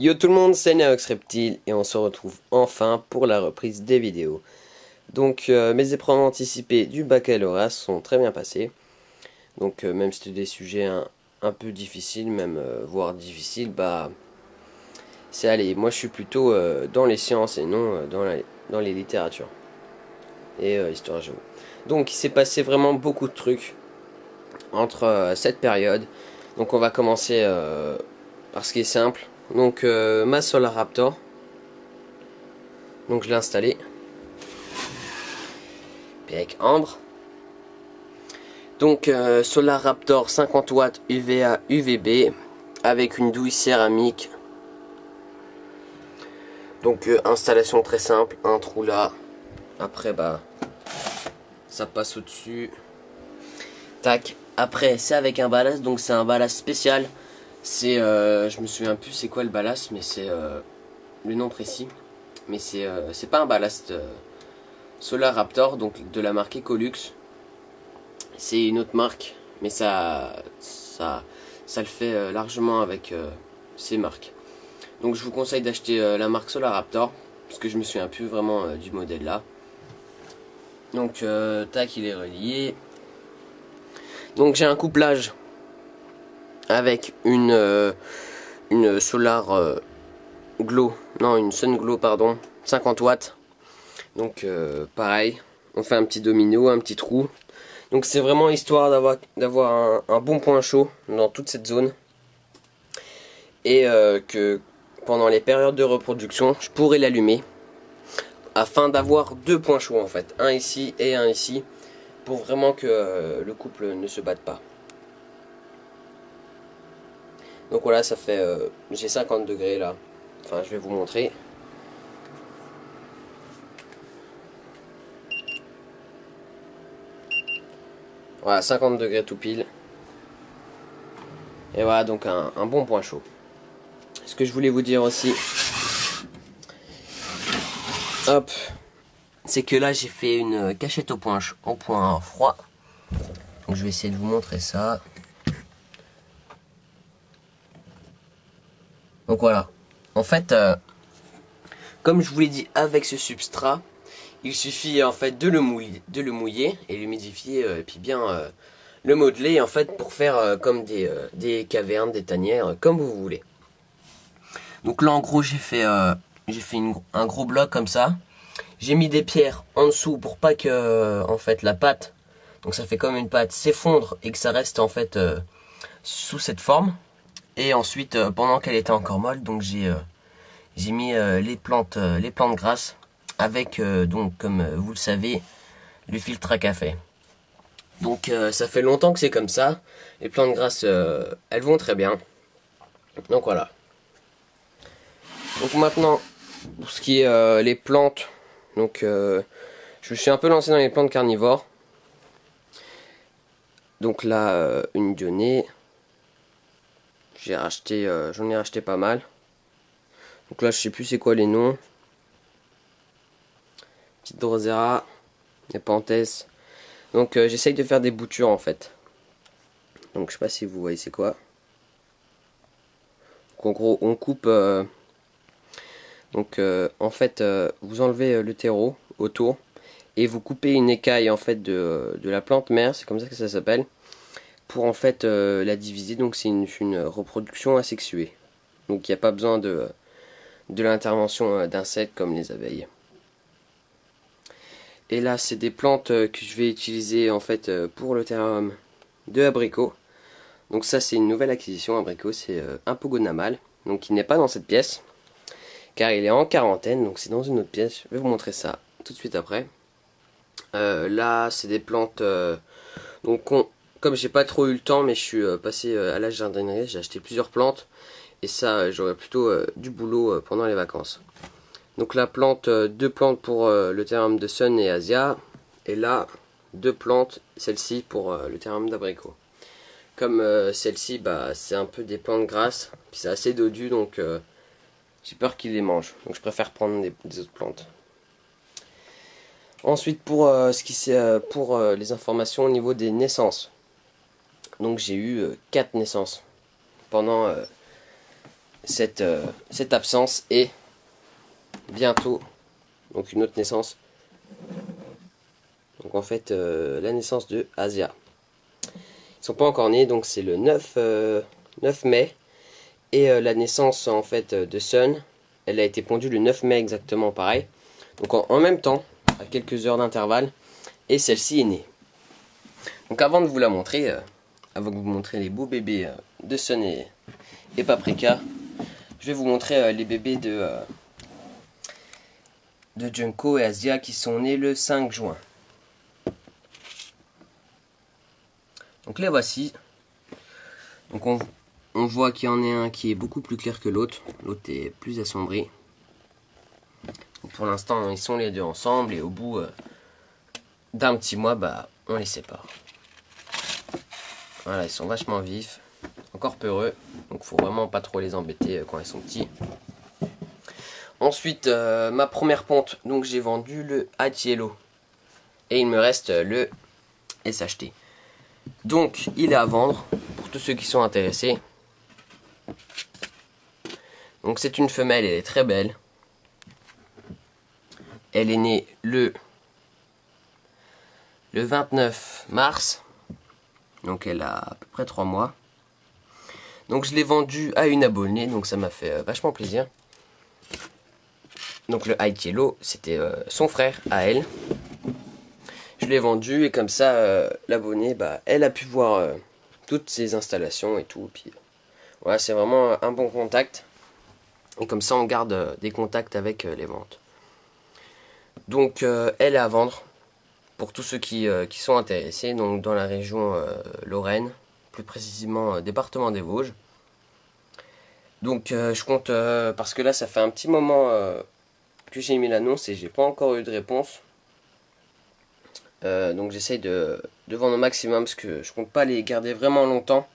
Yo tout le monde, c'est Neox Reptile et on se retrouve enfin pour la reprise des vidéos. Donc mes épreuves anticipées du baccalauréat sont très bien passées. Donc même si c'était des sujets un peu difficiles, même voire difficiles, bah c'est allé. Moi je suis plutôt dans les sciences et non dans les littératures et histoire géo. Donc il s'est passé vraiment beaucoup de trucs entre cette période. Donc on va commencer par ce qui est simple. Donc ma Solar Raptor. Donc je l'ai installé. Puis avec Ambre. Donc Solar Raptor 50 watts UVA UVB avec une douille céramique. Donc installation très simple, un trou là. Après bah ça passe au-dessus. Tac. Après c'est avec un ballast, donc c'est un ballast spécial. C'est je me souviens plus c'est quoi le ballast, mais c'est le nom précis. Mais c'est pas un ballast Solar Raptor, donc de la marque Ecolux. C'est une autre marque, mais ça le fait largement avec ces marques. Donc je vous conseille d'acheter la marque Solar Raptor, parce que je me souviens plus vraiment du modèle là. Donc tac, il est relié. Donc j'ai un couplage avec une Solar Glow, non une Sun Glow pardon, 50 watts. Donc pareil, on fait un petit domino, un petit trou. Donc c'est vraiment histoire d'avoir un bon point chaud dans toute cette zone. Et que pendant les périodes de reproduction, je pourrais l'allumer. Afin d'avoir deux points chauds en fait. Un ici et un ici. Pour vraiment que le couple ne se batte pas. Donc voilà, ça fait... j'ai 50 degrés là. Enfin, je vais vous montrer. Voilà, 50 degrés tout pile. Et voilà, donc un bon point chaud. Ce que je voulais vous dire aussi, hop, c'est que là j'ai fait une cachette au point froid. Donc je vais essayer de vous montrer ça. Donc voilà. En fait, comme je vous l'ai dit, avec ce substrat, il suffit en fait de le mouiller et l'humidifier et puis bien le modeler en fait pour faire comme des cavernes, des tanières, comme vous voulez. Donc là en gros j'ai fait un gros bloc comme ça. J'ai mis des pierres en dessous pour pas que en fait la pâte, donc ça fait comme une pâte, s'effondre et que ça reste en fait sous cette forme. Et ensuite pendant qu'elle était encore molle, donc j'ai mis les plantes grasses avec donc comme vous le savez le filtre à café. Donc ça fait longtemps que c'est comme ça. Les plantes grasses elles vont très bien. Donc voilà. Donc maintenant pour ce qui est les plantes, donc je me suis un peu lancé dans les plantes carnivores. Donc là une dionée. J'ai racheté, j'en ai racheté pas mal. Donc là je sais plus c'est quoi les noms. Petite drosera, Nepenthes. Donc j'essaye de faire des boutures en fait. Donc je sais pas si vous voyez c'est quoi. Donc en gros on coupe. Donc en fait vous enlevez le terreau autour et vous coupez une écaille en fait de la plante mère, c'est comme ça que ça s'appelle, pour en fait la diviser. Donc c'est une reproduction asexuée. Donc il n'y a pas besoin de l'intervention d'insectes comme les abeilles. Et là c'est des plantes que je vais utiliser en fait pour le terrarium de abricot. Donc ça c'est une nouvelle acquisition abricot, c'est un pogonamal, donc il n'est pas dans cette pièce car il est en quarantaine, donc c'est dans une autre pièce. Je vais vous montrer ça tout de suite après. Là c'est des plantes donc comme j'ai pas trop eu le temps, mais je suis passé à la jardinerie, j'ai acheté plusieurs plantes et ça j'aurai plutôt du boulot pendant les vacances. Donc la plante, deux plantes pour le terrarium de Sun et Asia, et là deux plantes, celle-ci pour le terrarium d'abricot. Comme celle-ci, bah, c'est un peu des plantes grasses, puis c'est assez dodu, donc j'ai peur qu'ils les mangent. Donc je préfère prendre des autres plantes. Ensuite pour les informations au niveau des naissances. Donc j'ai eu 4 naissances pendant cette absence et bientôt donc une autre naissance. Donc en fait la naissance de Asia. Ils sont pas encore nés, donc c'est le 9 mai. Et la naissance en fait de Sun, elle a été pondue le 9 mai exactement pareil. Donc en même temps, à quelques heures d'intervalle, et celle-ci est née. Donc avant de vous la montrer, avant de vous montrer les beaux bébés de Sun et Paprika, je vais vous montrer les bébés de Junko et Asia qui sont nés le 5 juin. Donc les voici. Donc on voit qu'il y en a un qui est beaucoup plus clair que l'autre. L'autre est plus assombri. Donc pour l'instant, ils sont les deux ensemble et au bout d'un petit mois, bah, on les sépare. Voilà, ils sont vachement vifs, encore peureux. Donc faut vraiment pas trop les embêter quand ils sont petits. Ensuite, ma première ponte, donc j'ai vendu le Hachiyellow. Et il me reste le SHT. Donc il est à vendre pour tous ceux qui sont intéressés. Donc c'est une femelle, elle est très belle. Elle est née le 29 mars. Donc elle a à peu près 3 mois. Donc je l'ai vendue à une abonnée, donc ça m'a fait vachement plaisir. Donc le Hachiyellow, c'était son frère à elle. Je l'ai vendu et comme ça, l'abonnée, bah, elle a pu voir toutes ses installations et tout. Puis voilà, c'est vraiment un bon contact. Et comme ça, on garde des contacts avec les ventes. Donc elle est à vendre pour tous ceux qui sont intéressés. Donc dans la région Lorraine, plus précisément département des Vosges. Donc je compte, parce que là ça fait un petit moment que j'ai mis l'annonce et j'ai pas encore eu de réponse. Donc j'essaye de vendre au maximum parce que je compte pas les garder vraiment longtemps.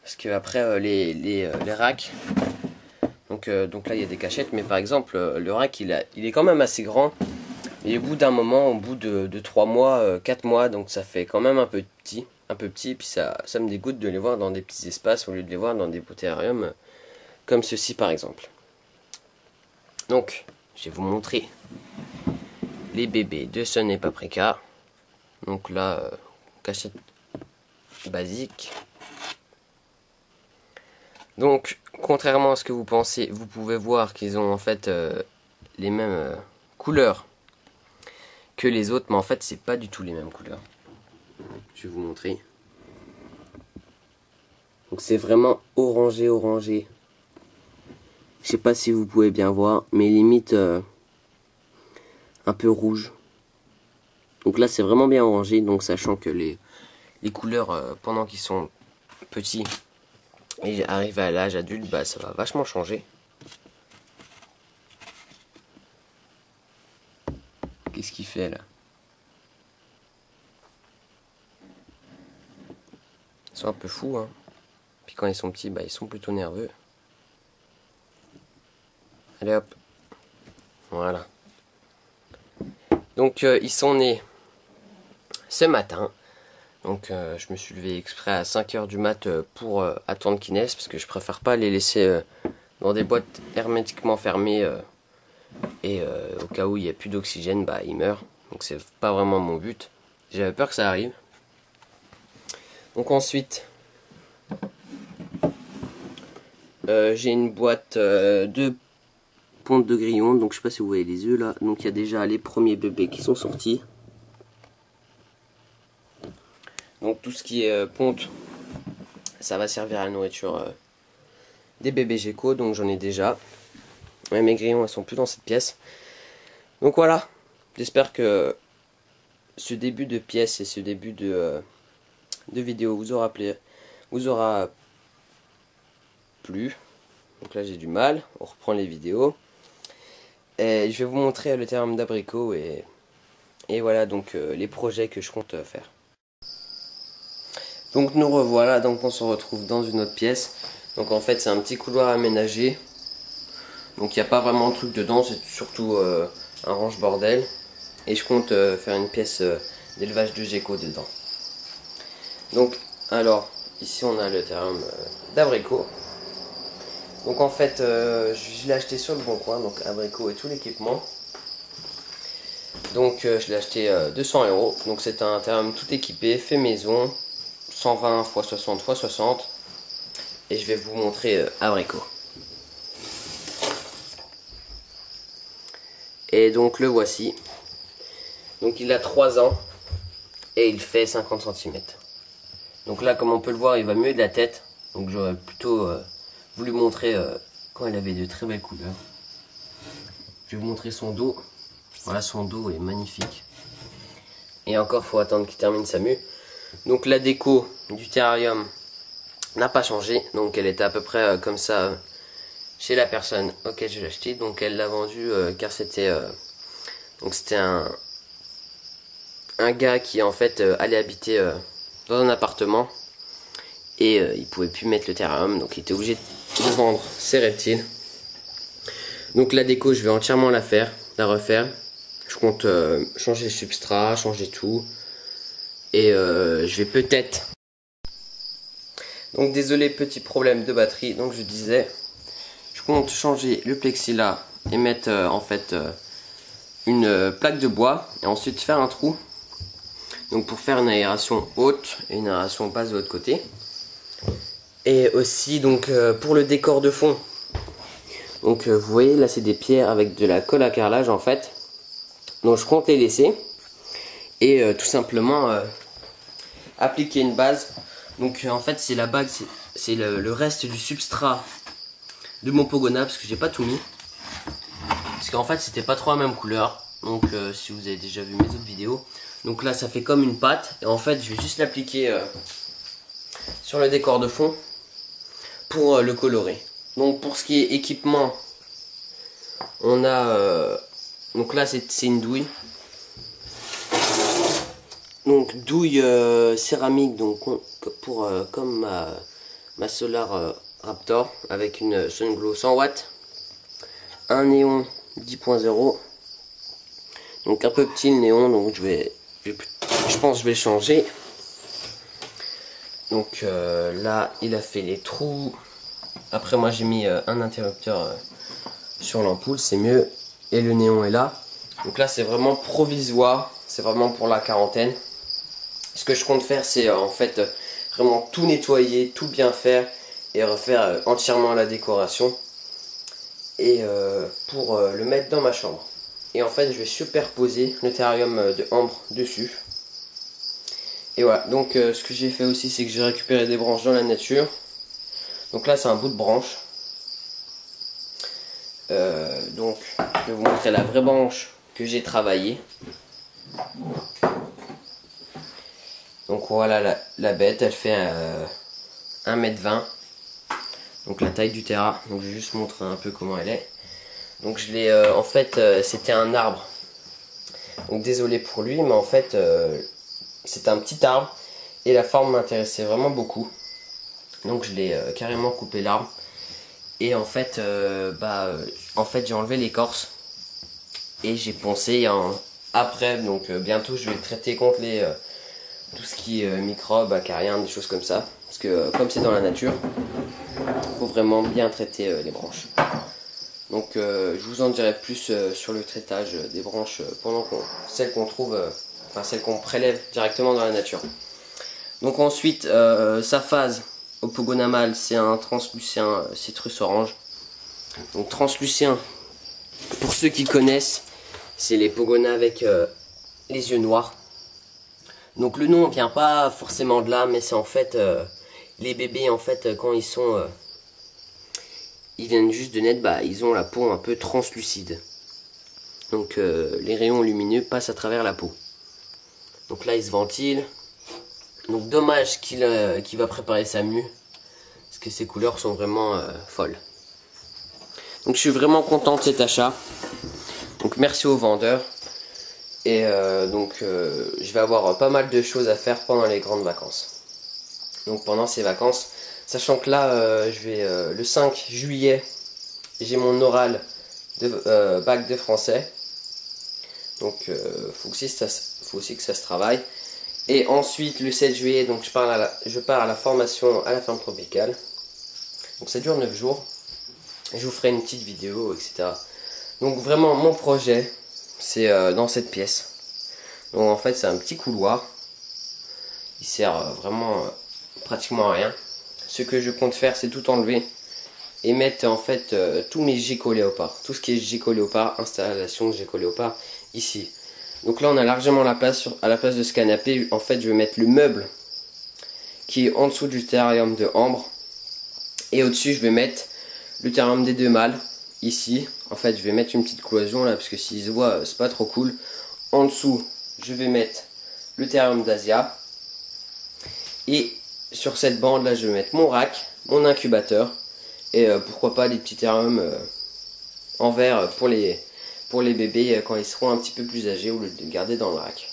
Parce que après les racks, donc là il y a des cachettes, mais par exemple le rack il est quand même assez grand. Et au bout d'un moment, au bout de 3 mois, 4 mois, donc ça fait quand même un peu petit, puis ça me dégoûte de les voir dans des petits espaces au lieu de les voir dans des beaux terrariums comme ceci par exemple. Donc, je vais vous montrer les bébés de Sun et Paprika. Donc là, cachette basique. Donc, contrairement à ce que vous pensez, vous pouvez voir qu'ils ont en fait les mêmes couleurs que les autres, mais en fait c'est pas du tout les mêmes couleurs. Je vais vous montrer. Donc c'est vraiment orangé. Je sais pas si vous pouvez bien voir, mais limite un peu rouge. Donc là c'est vraiment bien orangé, donc sachant que les couleurs pendant qu'ils sont petits et arrivent à l'âge adulte, bah ça va vachement changer. Qu'est-ce qu'il fait là? Ils sont un peu fous, hein. Puis quand ils sont petits, bah ils sont plutôt nerveux. Allez hop. Voilà. Donc ils sont nés ce matin. Donc je me suis levé exprès à 5 h du mat pour attendre qu'ils naissent. Parce que je préfère pas les laisser dans des boîtes hermétiquement fermées. Et au cas où il n'y a plus d'oxygène, bah ils meurent. Donc c'est pas vraiment mon but. J'avais peur que ça arrive. Donc ensuite, j'ai une boîte de ponte de grillons. Donc je sais pas si vous voyez les yeux là. Donc il y a déjà les premiers bébés qui sont sortis. Donc tout ce qui est ponte, ça va servir à la nourriture des bébés Gecko. Donc j'en ai déjà. Ouais, mes grillons, elles sont plus dans cette pièce. Donc voilà. J'espère que ce début de pièce et ce début de vidéo vous aura plu. Donc là j'ai du mal. On reprend les vidéos. Et je vais vous montrer le terme d'abricot et voilà donc les projets que je compte faire. Donc nous revoilà, donc on se retrouve dans une autre pièce. Donc en fait c'est un petit couloir aménagé. Donc il n'y a pas vraiment de truc dedans, c'est surtout un range bordel. Et je compte faire une pièce d'élevage de gecko dedans. Donc alors ici on a le terrain d'abricot. Donc en fait, je l'ai acheté sur le bon coin, donc abricot et tout l'équipement. Donc je l'ai acheté 200 €. Donc c'est un terrain tout équipé, fait maison, 120 x 60 x 60. Et je vais vous montrer abricot. Et donc le voici. Donc il a 3 ans et il fait 50 cm. Donc là, comme on peut le voir, il va mieux de la tête. Donc j'aurais plutôt voulu montrer quand il avait de très belles couleurs. Je vais vous montrer son dos. Voilà, son dos est magnifique. Et encore, faut attendre qu'il termine sa mue. Donc la déco du terrarium n'a pas changé. Donc elle était à peu près comme ça chez la personne auquel je l'ai acheté. Donc elle l'a vendu car c'était un gars qui en fait allait habiter dans un appartement. Et il pouvait plus mettre le terrarium. Donc il était obligé de vendre ses reptiles. Donc la déco, je vais entièrement la refaire. Je compte changer le substrat, changer tout. Et je vais peut-être... Donc désolé, petit problème de batterie. Donc je disais, je compte changer le plexiglas et mettre en fait une plaque de bois. Et ensuite faire un trou. Donc pour faire une aération haute et une aération basse de l'autre côté. Et aussi donc pour le décor de fond. Donc vous voyez là c'est des pierres avec de la colle à carrelage en fait. Donc je compte les laisser. Et tout simplement appliquer une base. Donc en fait c'est la base, c'est le reste du substrat de mon Pogona parce que j'ai pas tout mis. Parce qu'en fait c'était pas trop la même couleur. Donc si vous avez déjà vu mes autres vidéos. Donc là ça fait comme une pâte. Et en fait je vais juste l'appliquer sur le décor de fond pour le colorer. Donc pour ce qui est équipement, on a donc là c'est une douille. Donc douille céramique donc pour comme ma Solar Raptor avec une Sunglow 100 watts, un néon 10.0. Donc un peu petit le néon, donc je pense que je vais le changer. Donc là il a fait les trous. Après moi j'ai mis un interrupteur sur l'ampoule, c'est mieux. Et le néon est là. Donc là c'est vraiment provisoire, c'est vraiment pour la quarantaine. Ce que je compte faire c'est en fait vraiment tout nettoyer, tout bien faire et refaire entièrement la décoration. Et pour le mettre dans ma chambre. Et en fait je vais superposer le terrarium de ambre dessus. Et voilà, donc ce que j'ai fait aussi c'est que j'ai récupéré des branches dans la nature. Donc là c'est un bout de branche. Donc je vais vous montrer la vraie branche que j'ai travaillée. Donc voilà la bête, elle fait 1,20 m. Donc la taille du terra. Donc je vais juste montrer un peu comment elle est. Donc je l'ai en fait c'était un arbre. Donc désolé pour lui mais en fait c'est un petit arbre. Et la forme m'intéressait vraiment beaucoup. Donc je l'ai carrément coupé l'arbre. Et en fait, j'ai enlevé l'écorce. Et j'ai poncé après. Donc bientôt je vais le traiter contre tout ce qui est microbes, acariens, des choses comme ça. Parce que comme c'est dans la nature, il faut vraiment bien traiter les branches. Donc je vous en dirai plus sur le traitage des branches pendant celles qu'on trouve, celles qu'on prélève directement dans la nature. Donc ensuite, sa phase au Pogona mâle, c'est un translucien citrus orange. Donc translucien, pour ceux qui connaissent, c'est les Pogona avec les yeux noirs. Donc le nom vient pas forcément de là, mais c'est en fait les bébés en fait quand ils sont ils viennent juste de naître, ils ont la peau un peu translucide. Donc les rayons lumineux passent à travers la peau. Donc là il se ventile. Donc dommage qu'il va préparer sa mue. Parce que ses couleurs sont vraiment folles. Donc je suis vraiment content de cet achat. Donc merci au vendeur. Et je vais avoir pas mal de choses à faire pendant les grandes vacances. Donc pendant ces vacances. Sachant que là le 5 juillet. J'ai mon oral de bac de français. Donc faut aussi que ça se travaille. Et ensuite le 7 juillet je pars à la formation à la ferme tropicale. Donc ça dure 9 jours. Je vous ferai une petite vidéo, etc. Donc vraiment mon projet, c'est dans cette pièce. Donc en fait c'est un petit couloir. Il sert vraiment pratiquement à rien. Ce que je compte faire, c'est tout enlever et mettre en fait tous mes Gecko Léopard. Tout ce qui est Gecko Léopard, installation Gecko Léopard ici. Donc là on a largement la place à la place de ce canapé. En fait je vais mettre le meuble qui est en dessous du terrarium de Ambre. Et au-dessus je vais mettre le terrarium des 2 mâles. Ici, en fait je vais mettre une petite cloison là parce que s'ils se voient c'est pas trop cool. En dessous je vais mettre le terrarium d'Asia. Et sur cette bande là je vais mettre mon rack, mon incubateur. Et pourquoi pas des petits terrariums en verre pour les bébés quand ils seront un petit peu plus âgés au lieu de les garder dans le rack.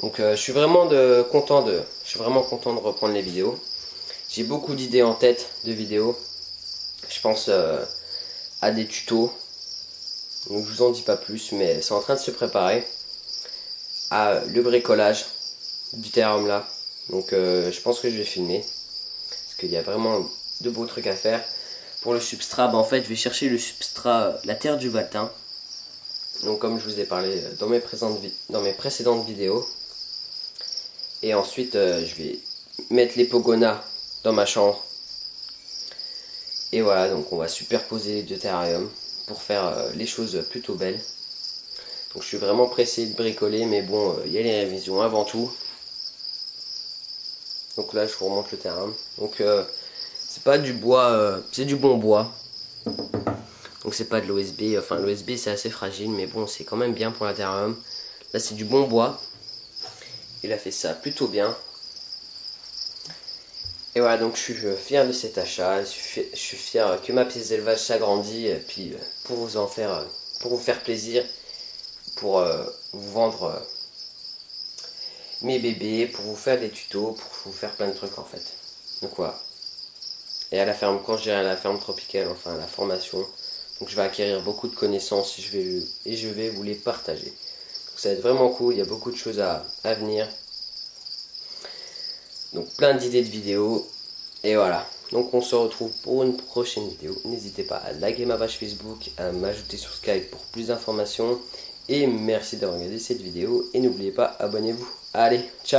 Donc je suis vraiment content de reprendre les vidéos. J'ai beaucoup d'idées en tête de vidéos. Je pense à des tutos. Donc je vous en dis pas plus, mais c'est en train de se préparer à le bricolage du terrarium là. Donc je pense que je vais filmer parce qu'il y a vraiment de beaux trucs à faire. Pour le substrat, en fait je vais chercher le substrat, la terre du Valtin. Donc comme je vous ai parlé dans mes précédentes vidéos. Et ensuite je vais mettre les pogonas dans ma chambre. Et voilà, donc on va superposer les 2 terrariums pour faire les choses plutôt belles. Donc je suis vraiment pressé de bricoler, mais bon, il y a les révisions avant tout. Donc là je vous remonte le terrain. Donc c'est pas du bois, c'est du bon bois. Donc c'est pas de l'OSB, enfin l'OSB c'est assez fragile, mais bon c'est quand même bien pour la terrarium. Là c'est du bon bois. Il a fait ça plutôt bien. Et voilà, donc je suis fier de cet achat. Je suis fier que ma pièce d'élevage s'agrandit. Et puis pour vous faire plaisir, pour vous vendre mes bébés, pour vous faire des tutos, pour vous faire plein de trucs en fait. Donc voilà. Et à la ferme, quand j'irai à la ferme tropicale, enfin à la formation, donc je vais acquérir beaucoup de connaissances et je vais vous les partager. Donc ça va être vraiment cool, il y a beaucoup de choses à venir. Donc plein d'idées de vidéos. Et voilà. Donc on se retrouve pour une prochaine vidéo. N'hésitez pas à liker ma page Facebook, à m'ajouter sur Skype pour plus d'informations. Et merci d'avoir regardé cette vidéo. Et n'oubliez pas, abonnez-vous. Allez, ciao!